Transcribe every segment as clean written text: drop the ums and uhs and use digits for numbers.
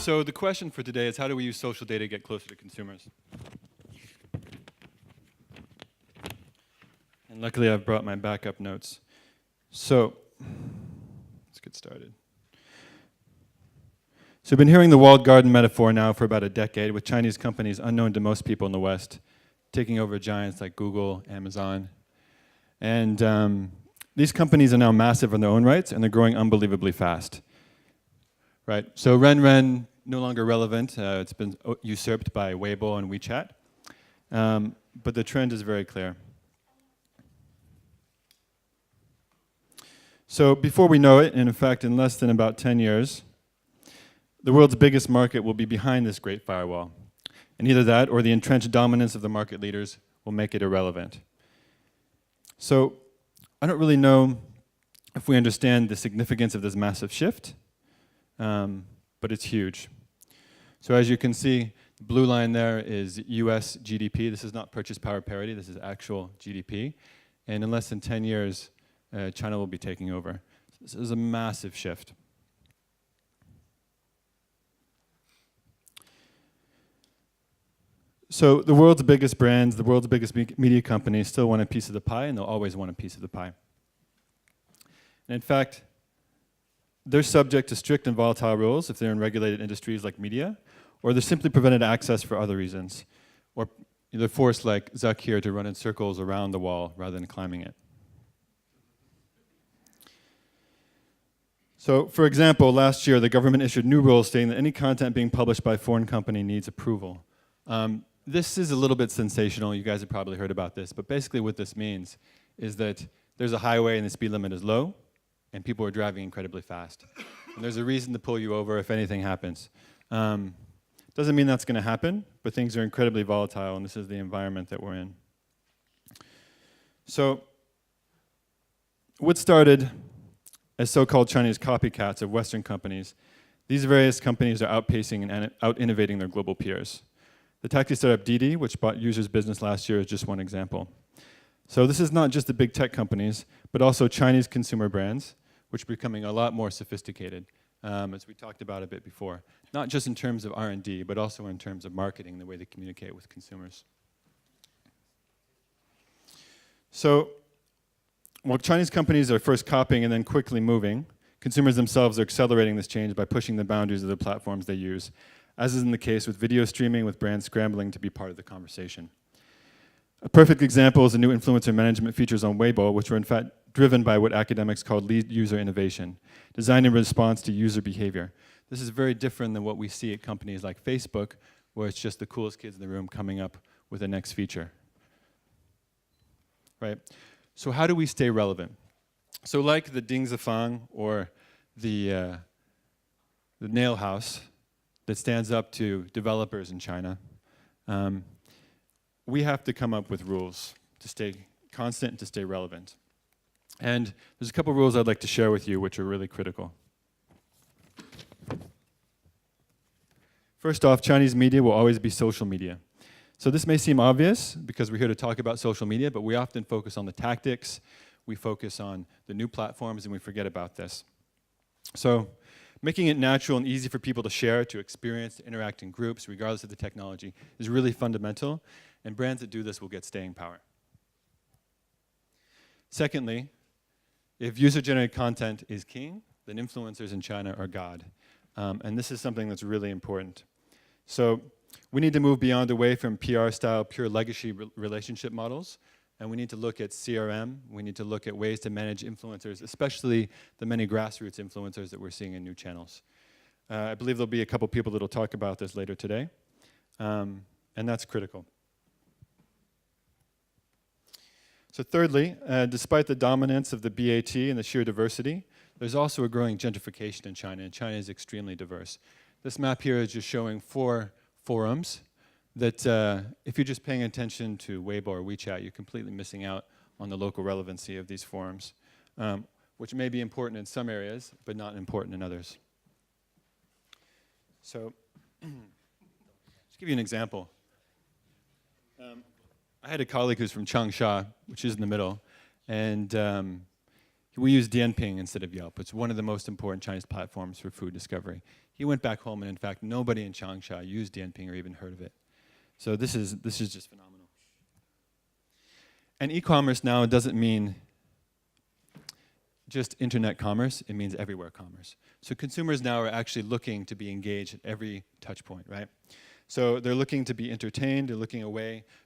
So the question for today is, how do we use social data to get closer to consumers? And luckily I've brought my backup notes. So let's get started. So we've been hearing the walled garden metaphor now for about a decade, with Chinese companies unknown to most people in the West taking over giants like Google, Amazon. And these companies are now massive in their own rights, and they're growing unbelievably fast. Right? So Ren no longer relevant. It's been usurped by Weibo and WeChat. But the trend is very clear. So before we know it, and in fact in less than about 10 years, the world's biggest market will be behind this great firewall. And either that or the entrenched dominance of the market leaders will make it irrelevant. So I don't really know if we understand the significance of this massive shift, but it's huge. So as you can see, the blue line there is US GDP. This is not purchase power parity, this is actual GDP. And in less than 10 years, China will be taking over. This is a massive shift. So the world's biggest brands, the world's biggest media companies still want a piece of the pie, and they'll always want a piece of the pie. And in fact, they're subject to strict and volatile rules if they're in regulated industries like media, or they're simply prevented access for other reasons. Or they're forced, like Zuck here, to run in circles around the wall rather than climbing it. So, for example, last year the government issued new rules stating that any content being published by a foreign company needs approval. This is a little bit sensational. You guys have probably heard about this, but basically what this means is that there's a highway and the speed limit is low, and people are driving incredibly fast. And there's a reason to pull you over if anything happens. Doesn't mean that's going to happen, but things are incredibly volatile, and this is the environment that we're in. So, what started as so-called Chinese copycats of Western companies, these various companies are outpacing and out-innovating their global peers. The taxi startup Didi, which bought User's business last year, is just one example. So this is not just the big tech companies, but also Chinese consumer brands, which are becoming a lot more sophisticated, as we talked about a bit before. Not just in terms of R&D, but also in terms of marketing, the way they communicate with consumers. So, while Chinese companies are first copying and then quickly moving, consumers themselves are accelerating this change by pushing the boundaries of the platforms they use, as is in the case with video streaming, with brands scrambling to be part of the conversation. A perfect example is the new influencer management features on Weibo, which were in fact driven by what academics call lead user innovation, designed in response to user behavior. This is very different than what we see at companies like Facebook, where it's just the coolest kids in the room coming up with the next feature. Right? So how do we stay relevant? So like the Ding Zifang or the nail house that stands up to developers in China, we have to come up with rules to stay constant and to stay relevant. And there's a couple rules I'd like to share with you which are really critical. First off, Chinese media will always be social media. So this may seem obvious because we're here to talk about social media, but we often focus on the tactics, we focus on the new platforms, and we forget about this. So making it natural and easy for people to share, to experience, to interact in groups, regardless of the technology, is really fundamental, and brands that do this will get staying power. Secondly, if user-generated content is king, then influencers in China are God. And this is something that's really important. So we need to move beyond away from PR-style, pure legacy relationship models, and we need to look at CRM. We need to look at ways to manage influencers, especially the many grassroots influencers that we're seeing in new channels. I believe there'll be a couple people that'll talk about this later today, and that's critical. So thirdly, despite the dominance of the BAT and the sheer diversity, there's also a growing gentrification in China, and China is extremely diverse. This map here is just showing 4 forums that if you're just paying attention to Weibo or WeChat, you're completely missing out on the local relevancy of these forums, which may be important in some areas, but not important in others. So, just give you an example. I had a colleague who's from Changsha, which is in the middle, and we use Dianping instead of Yelp. It's one of the most important Chinese platforms for food discovery. He went back home, and in fact, nobody in Changsha used Dianping or even heard of it. So this is just phenomenal. And e-commerce now doesn't mean just internet commerce, it means everywhere commerce. So consumers now are actually looking to be engaged at every touch point, right? So they're looking to be entertained, they're looking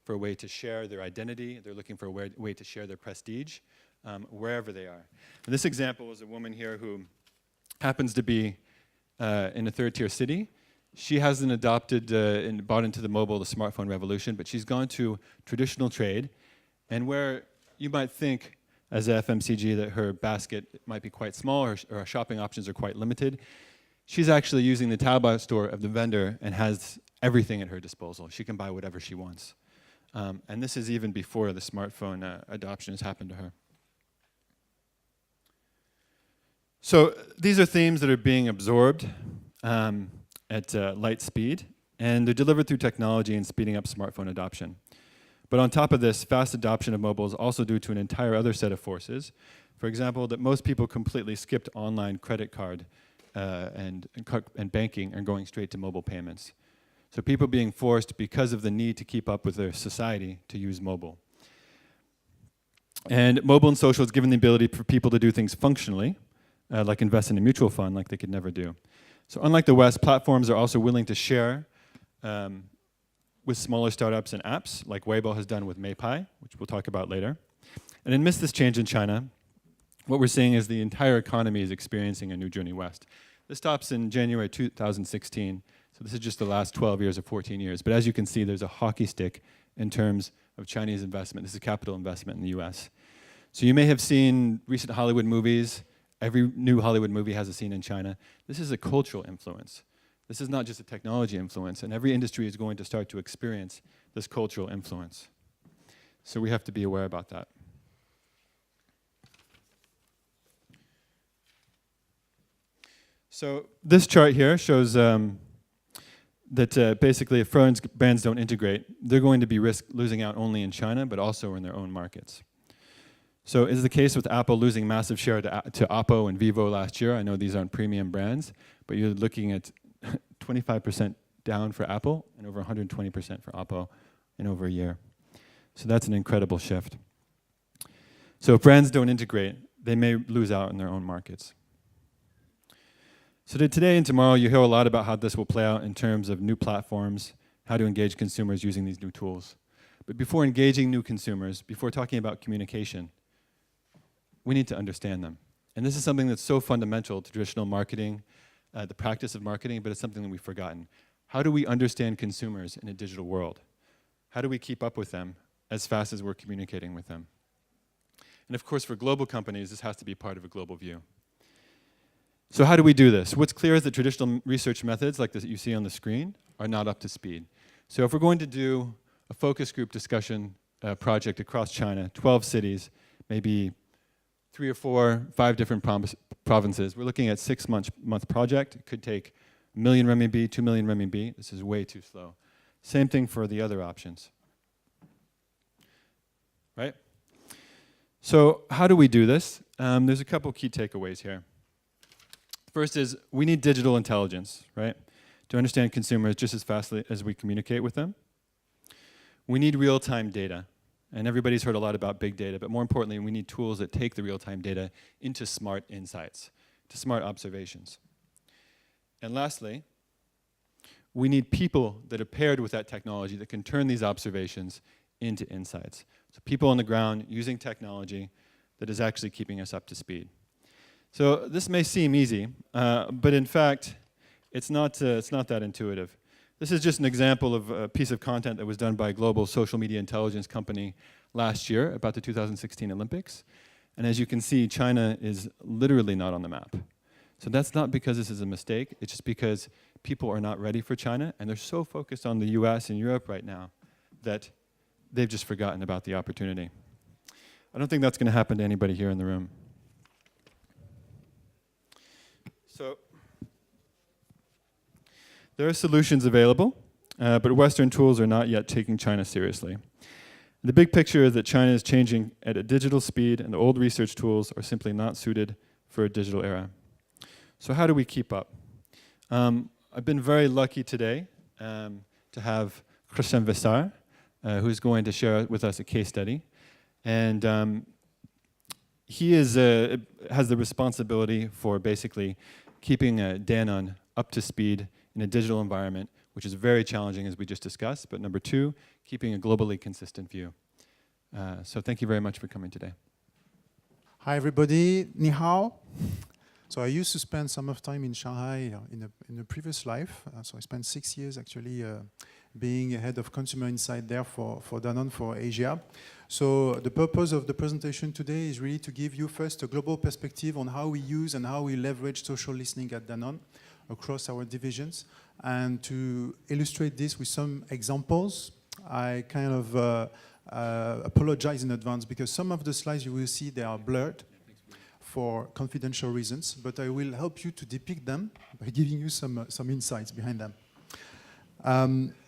for a way to share their identity, they're looking for a way to share their prestige, wherever they are. And this example is a woman here who happens to be in a third-tier city. She hasn't adopted and bought into the smartphone revolution, but she's gone to traditional trade, and where you might think as a FMCG that her basket might be quite small or her shopping options are quite limited, she's actually using the Taobao store of the vendor and has everything at her disposal. She can buy whatever she wants. And this is even before the smartphone adoption has happened to her. So these are themes that are being absorbed at light speed, and they're delivered through technology and speeding up smartphone adoption. But on top of this, fast adoption of mobile is also due to an entire other set of forces. For example, that most people completely skipped online credit card and banking and going straight to mobile payments. So people being forced, because of the need to keep up with their society, to use mobile. And mobile and social has given the ability for people to do things functionally, like invest in a mutual fund like they could never do. So unlike the West, platforms are also willing to share with smaller startups and apps, like Weibo has done with Meipai, which we'll talk about later. And amidst this change in China, what we're seeing is the entire economy is experiencing a new journey west. This stops in January 2016, so this is just the last 12 years or 14 years. But as you can see, there's a hockey stick in terms of Chinese investment. This is capital investment in the US. So you may have seen recent Hollywood movies. Every new Hollywood movie has a scene in China. This is a cultural influence. This is not just a technology influence, and every industry is going to start to experience this cultural influence. So we have to be aware about that. So this chart here shows that basically if brands don't integrate, they're going to be losing out only in China, but also in their own markets. So is the case with Apple losing massive share to Oppo and Vivo last year. I know these aren't premium brands, but you're looking at 25% down for Apple and over 120% for Oppo in over a year. So that's an incredible shift. So if brands don't integrate, they may lose out in their own markets. So today and tomorrow, you hear a lot about how this will play out in terms of new platforms, how to engage consumers using these new tools. But before engaging new consumers, before talking about communication, we need to understand them. And this is something that's so fundamental to traditional marketing, the practice of marketing, but it's something that we've forgotten. How do we understand consumers in a digital world? How do we keep up with them as fast as we're communicating with them? And of course, for global companies, this has to be part of a global view. So how do we do this? What's clear is that traditional research methods, like that you see on the screen, are not up to speed. So if we're going to do a focus group discussion project across China, 12 cities, maybe 3 or 4, 5 different provinces. We're looking at 6-month project. It could take 1 million renminbi, 2 million renminbi. This is way too slow. Same thing for the other options. Right? So how do we do this? There's a couple key takeaways here. First is we need digital intelligence, right? To understand consumers just as fastly as we communicate with them. We need real-time data. And everybody's heard a lot about big data, but more importantly, we need tools that take the real-time data into smart insights, to smart observations. And lastly, we need people that are paired with that technology that can turn these observations into insights. So people on the ground using technology that is actually keeping us up to speed. So this may seem easy, but in fact, it's not that intuitive. This is just an example of a piece of content that was done by a global social media intelligence company last year about the 2016 Olympics. And as you can see, China is literally not on the map. So that's not because this is a mistake, it's just because people are not ready for China, and they're so focused on the US and Europe right now that they've just forgotten about the opportunity. I don't think that's going to happen to anybody here in the room. So there are solutions available, but Western tools are not yet taking China seriously. The big picture is that China is changing at a digital speed, and the old research tools are simply not suited for a digital era. So how do we keep up? I've been very lucky today to have Christian Vissar, who's going to share with us a case study. And he has the responsibility for basically keeping Danone up to speed in a digital environment, which is very challenging, as we just discussed. But number two, keeping a globally consistent view. So thank you very much for coming today. Hi, everybody. Ni hao. So I used to spend some of time in Shanghai in a previous life. So I spent 6 years actually being head of consumer insight there for Danone for Asia. So the purpose of the presentation today is really to give you first a global perspective on how we use and how we leverage social listening at Danone across our divisions. And to illustrate this with some examples, I kind of apologize in advance because some of the slides you will see, they are blurred for confidential reasons, but I will help you to depict them by giving you some insights behind them.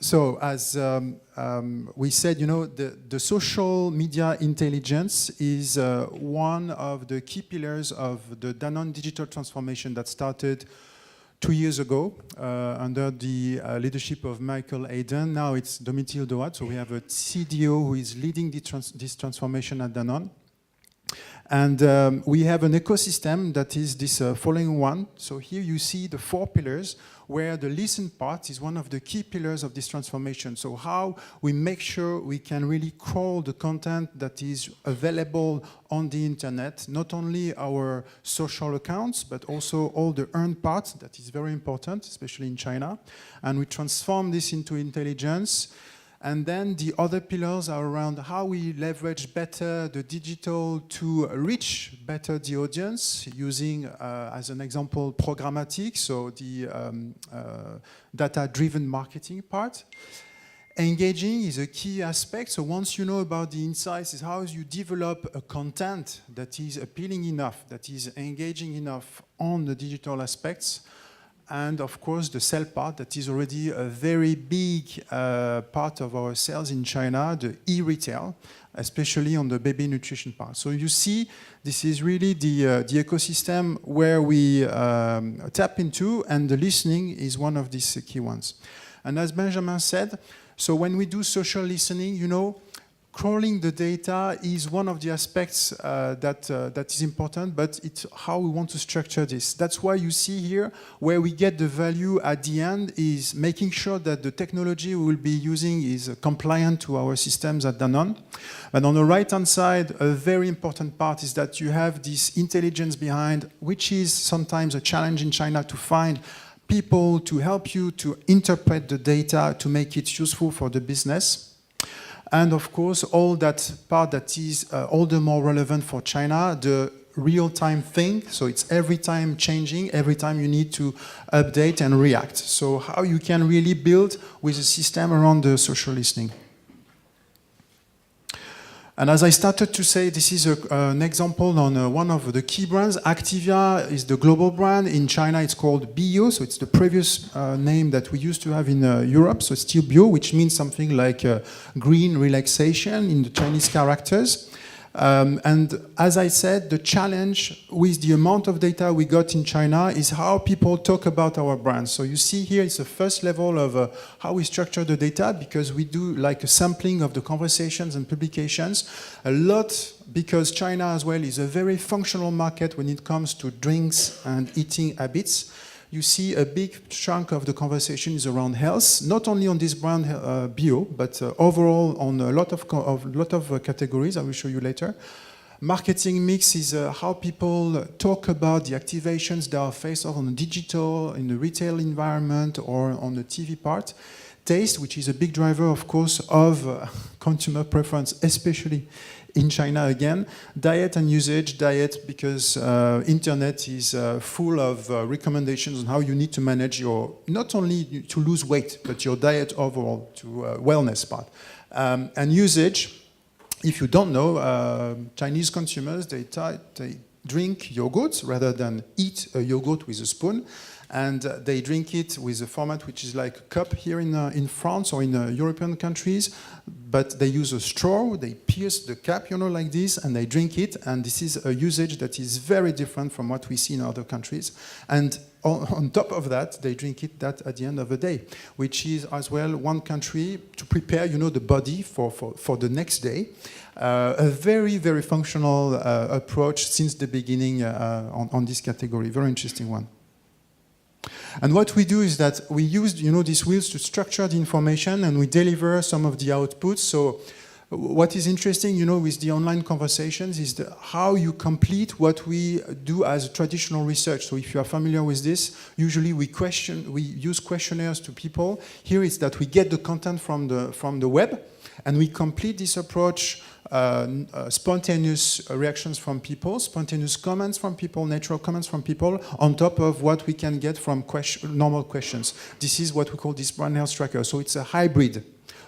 So as we said, you know, the social media intelligence is one of the key pillars of the Danone digital transformation that started 2 years ago under the leadership of Michael Hayden. Now it's Domitil Doat, so we have a CDO who is leading this transformation at Danone. And we have an ecosystem that is this following one. So here you see the 4 pillars, where the listen part is one of the key pillars of this transformation. So how we make sure we can really crawl the content that is available on the internet, not only our social accounts, but also all the earned parts. That is very important, especially in China. And we transform this into intelligence. And then the other pillars are around how we leverage better the digital to reach better the audience using, as an example, programmatic, so the data-driven marketing part. Engaging is a key aspect. So once you know about the insights, is how you develop a content that is appealing enough, that is engaging enough on the digital aspects. And of course, the sell part, that is already a very big part of our sales in China, the e-retail, especially on the baby nutrition part. So you see, this is really the ecosystem where we tap into, and the listening is one of these key ones. And as Benjamin said, so when we do social listening, you know, crawling the data is one of the aspects that is important, but it's how we want to structure this. That's why you see here, where we get the value at the end is making sure that the technology we will be using is compliant to our systems at Danone. And on the right-hand side, a very important part is that you have this intelligence behind, which is sometimes a challenge in China to find people to help you to interpret the data to make it useful for the business. And of course, all that part that is all the more relevant for China, the real-time thing. So it's every time changing, every time you need to update and react. So how you can really build with a system around the social listening. And as I started to say, this is an example on one of the key brands. Activia is the global brand. In China, it's called Bio, so it's the previous name that we used to have in Europe. So it's still Bio, which means something like green relaxation in the Chinese characters. And as I said, the challenge with the amount of data we got in China is how people talk about our brands. So you see here, it's the first level of how we structure the data, because we do like a sampling of the conversations and publications. A lot, because China as well is a very functional market when it comes to drinks and eating habits. You see a big chunk of the conversation is around health, not only on this brand Bio, but overall on a lot of categories. I will show you later. Marketing mix is how people talk about the activations they are faced on the digital, in the retail environment, or on the TV part. Taste, which is a big driver, of course, of consumer preference, especially in China again. Diet and usage. Diet, because internet is full of recommendations on how you need to manage your, not only to lose weight, but your diet overall, to wellness part. And usage, if you don't know, Chinese consumers, they drink yogurt rather than eat a yogurt with a spoon. and they drink it with a format which is like a cup here in France or in European countries, but they use a straw, they pierce the cap, like this, and they drink it, and this is a usage that is very different from what we see in other countries. And on top of that, they drink it that at the end of the day, which is as well one country to prepare, the body for the next day. A very, very functional approach since the beginning on this category. Very interesting one. And what we do is that we use, these wheels to structure the information, and we deliver some of the outputs. So what is interesting, with the online conversations is how you complete what we do as traditional research. So if you are familiar with this, usually we use questionnaires to people. Here it's that we get the content from the web, and we complete this approach, spontaneous reactions from people, spontaneous comments from people, natural comments from people, on top of what we can get from normal questions. This is what we call this brand health tracker. So it's a hybrid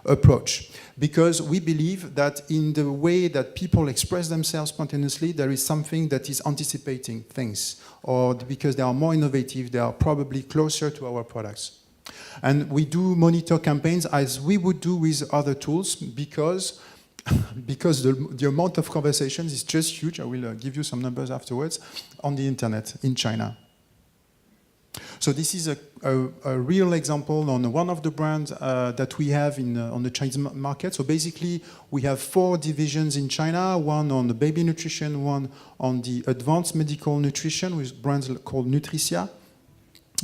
approach, because we believe that in the way that people express themselves spontaneously, there is something that is anticipating things, or because they are more innovative, they are probably closer to our products. And we do monitor campaigns as we would do with other tools, because the amount of conversations is just huge. I will give you some numbers afterwards on the internet in China. So this is a real example on one of the brands that we have on the Chinese market. So basically, we have 4 divisions in China, one on the baby nutrition, one on the advanced medical nutrition with brands called Nutricia,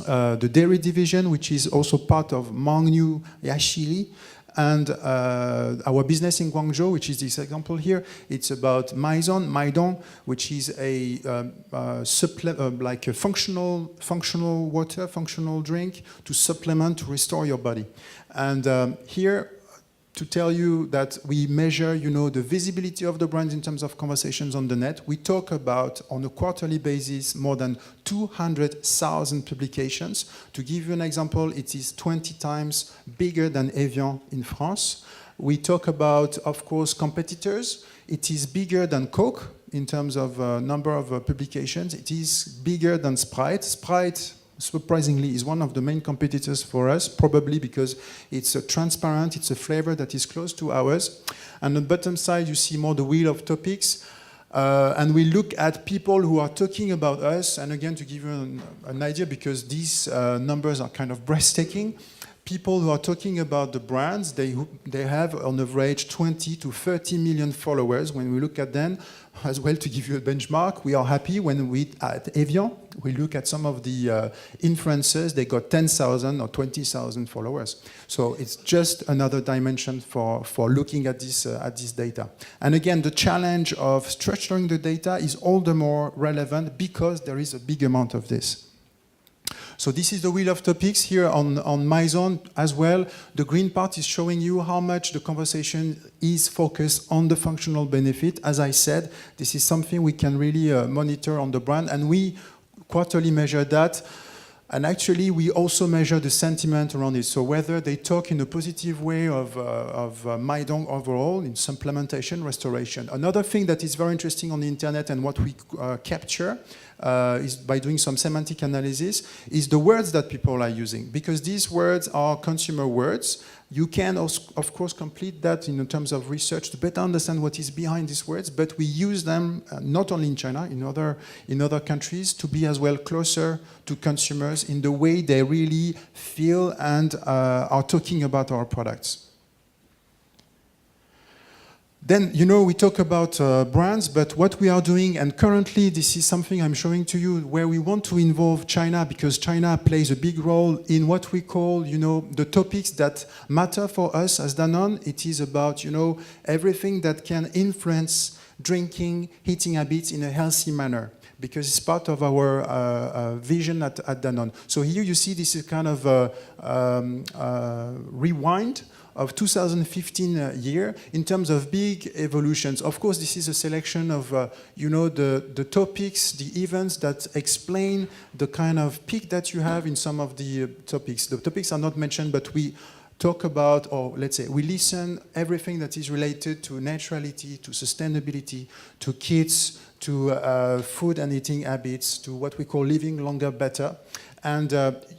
the dairy division, which is also part of Mengniu Yashili, and our business in Guangzhou, which is this example here. It's about Maidong, which is like a functional water, functional drink to supplement, to restore your body. And here, to tell you that we measure, the visibility of the brand in terms of conversations on the net. We talk about, on a quarterly basis, more than 200,000 publications. To give you an example, it is 20 times bigger than Evian in France. We talk about, of course, competitors. It is bigger than Coke in terms of number of publications. It is bigger than Sprite. Sprite, surprisingly, is one of the main competitors for us, probably because it's transparent, it's a flavor that is close to ours. And on the bottom side, you see more the wheel of topics. And we look at people who are talking about us. And again, to give you an idea, because these numbers are kind of breathtaking, people who are talking about the brands, they have on average 20 to 30 million followers. When we look at them, as well, to give you a benchmark, we are happy when at Evian, we look at some of the influencers, they got 10,000 or 20,000 followers. So it's just another dimension for looking at this data. And again, the challenge of structuring the data is all the more relevant because there is a big amount of this. So this is the wheel of topics here on Maison as well. The green part is showing you how much the conversation is focused on the functional benefit. As I said, this is something we can really monitor on the brand, and we quarterly measure that. And actually, we also measure the sentiment around it. So whether they talk in a positive way of Maidong overall, in supplementation, restoration. Another thing that is very interesting on the internet and what we capture is by doing some semantic analysis, is the words that people are using. Because these words are consumer words. You can, of course, complete that in terms of research to better understand what is behind these words, but we use them not only in China, in other countries, to be as well closer to consumers in the way they really feel and are talking about our products. Then, we talk about brands, but what we are doing, and currently this is something I'm showing to you, where we want to involve China, because China plays a big role in what we call, the topics that matter for us as Danone. It is about, everything that can influence drinking, eating habits in a healthy manner, because it's part of our vision at Danone. So here you see this is kind of a rewind of 2015 year in terms of big evolutions. Of course, this is a selection of, the topics, the events that explain the kind of peak that you have in some of the topics. The topics are not mentioned, but we talk about, or let's say, we listen everything that is related to naturality, to sustainability, to kids, to food and eating habits, to what we call living longer better. And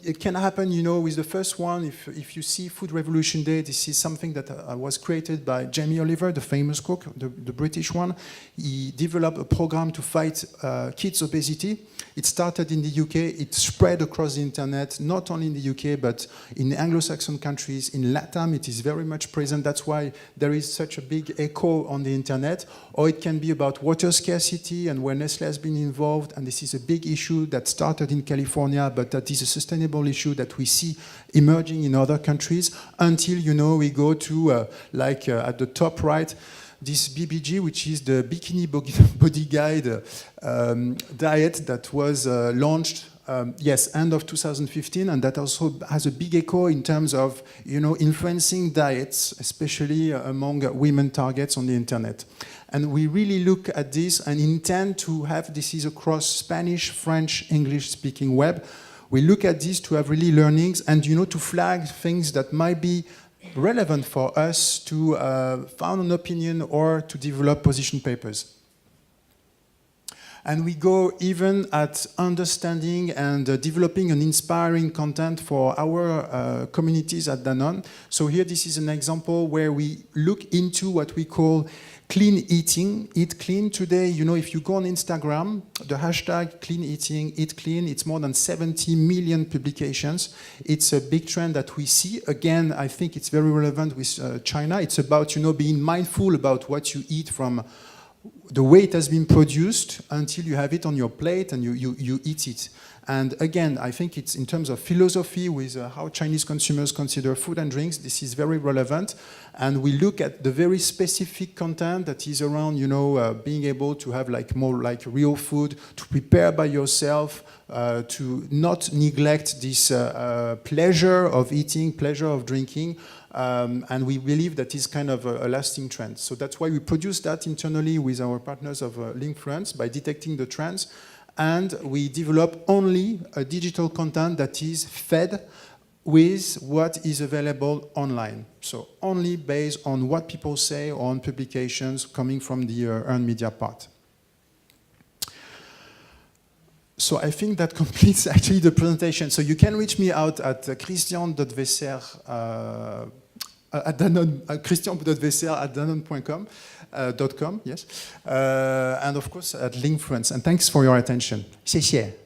it can happen, you know, with the first one. If you see Food Revolution Day, this is something that was created by Jamie Oliver, the famous cook, the British one. He developed a program to fight kids' obesity. It started in the UK. It spread across the internet, not only in the UK, but in Anglo-Saxon countries. In LATAM, it is very much present. That's why there is such a big echo on the internet. Or it can be about water scarcity, and where Nestle has been involved. And this is a big issue that started in California, but that is a sustainable issue that we see emerging in other countries, until, you know, we go to, at the top right, this BBG, which is the Bikini Body Guide diet that was launched, end of 2015, and that also has a big echo in terms of, you know, influencing diets, especially among women targets on the internet. And we really look at this and intend to have this is across Spanish, French, English-speaking web. We look at this to have really learnings and, you know, to flag things that might be relevant for us to found an opinion or to develop position papers. And we go even at understanding and developing an inspiring content for our communities at Danone. So here, this is an example where we look into what we call clean eating, eat clean. Today, you know, if you go on Instagram, the hashtag clean eating, eat clean, it's more than 70 million publications. It's a big trend that we see. Again, I think it's very relevant with China. It's about, you know, being mindful about what you eat from the way it has been produced until you have it on your plate and you eat it. And again, I think it's in terms of philosophy with how Chinese consumers consider food and drinks, this is very relevant. And we look at the very specific content that is around, you know, being able to have like more like real food, to prepare by yourself, to not neglect this pleasure of eating, pleasure of drinking. And we believe that is kind of a lasting trend. So that's why we produce that internally with our partners of Linkfluence by detecting the trends. And we develop only a digital content that is fed with what is available online. So only based on what people say on publications coming from the earned media part. So I think that completes actually the presentation. So you can reach me out at christian.vesser at Danone, christian.vesser@danone.com, .com, yes, and of course at Linkfluence. And thanks for your attention. 谢谢.